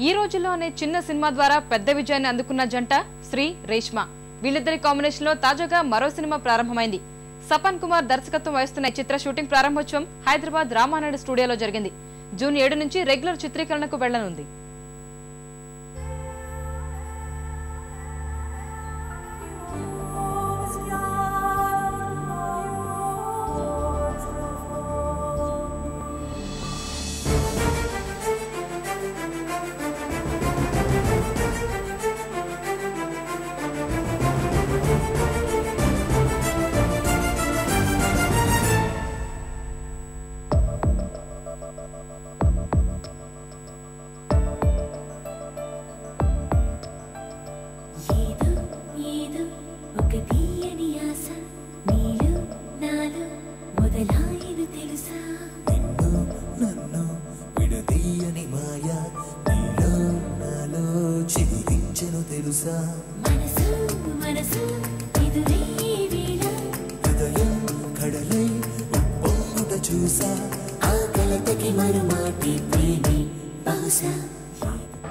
ఈ రోజుల్లో అనే చిన్న సినిమా ద్వారా పెద్ద విజయాన్ని అందుకున్న జంట శ్రీ రేష్మ. వీళ్ళిద్దరి కాంబినేషన్ లో తాజాగా మరో సినిమా ప్రారంభమైంది. సపన్ కుమార్ దర్శకత్వం వహిస్తున్న ఈ చిత్ర షూటింగ్ ప్రారంభోత్సవం హైదరాబాద్ రామానాయుడు స్టూడియోలో జరిగింది. జూన్ 7 నుంచి రెగ్యులర్ చిత్రీకరణకు వెళ్లనుంది.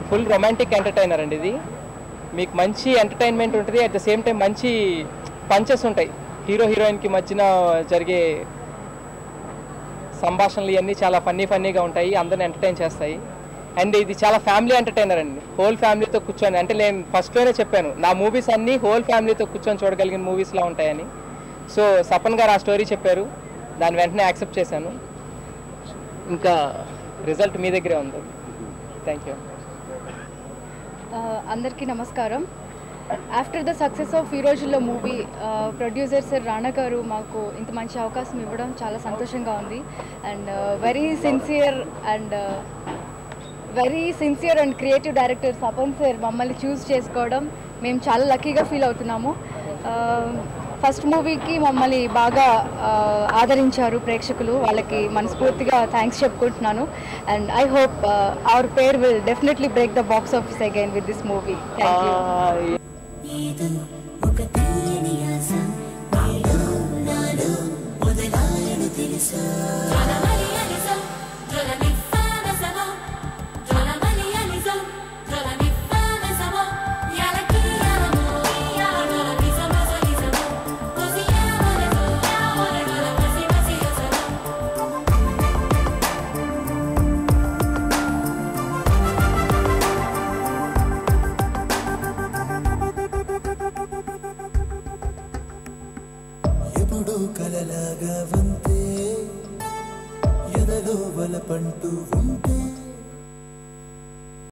ఫుల్ రొమాంటిక్ ఎంటర్టైనర్ అండి ఇది. మీకు మంచి ఎంటర్టైన్మెంట్ ఉంటుంది, అట్ ద సేమ్ టైం మంచి పంచెస్ ఉంటాయి. హీరో హీరోయిన్కి మధ్యన జరిగే సంభాషణలు ఇవన్నీ చాలా ఫన్నీగా ఉంటాయి, అందరిని ఎంటర్టైన్ చేస్తాయి. అండ్ ఇది చాలా ఫ్యామిలీ ఎంటర్టైనర్ అండి. హోల్ ఫ్యామిలీతో కూర్చొని, అంటే నేను ఫస్ట్లోనే చెప్పాను నా మూవీస్ అన్నీ హోల్ ఫ్యామిలీతో కూర్చొని చూడగలిగిన మూవీస్లా ఉంటాయని. సో సపన్ గారు ఆ స్టోరీ చెప్పారు, దాన్ని వెంటనే యాక్సెప్ట్ చేశాను. ఇంకా రిజల్ట్ మీ దగ్గరే ఉంది. Thank you. అందరికీ నమస్కారం. ఆఫ్టర్ ద సక్సెస్ ఆఫ్ ఈ రోజుల్లో మూవీ ప్రొడ్యూసర్ సార్ రాణా గారు మాకు ఇంత మంచి అవకాశం ఇవ్వడం చాలా సంతోషంగా ఉంది. And very sincere and creative director Sapan sir మమ్మల్ని చూస్ చేసుకోవడం మేము చాలా లక్కీగా ఫీల్ అవుతున్నాము. ఫస్ట్ మూవీకి మమ్మల్ని బాగా ఆదరించారు ప్రేక్షకులు, వాళ్ళకి మనస్ఫూర్తిగా థ్యాంక్స్ చెప్పుకుంటున్నాను. And I hope hour pair will definitely break the box office again with this movie. Thank you.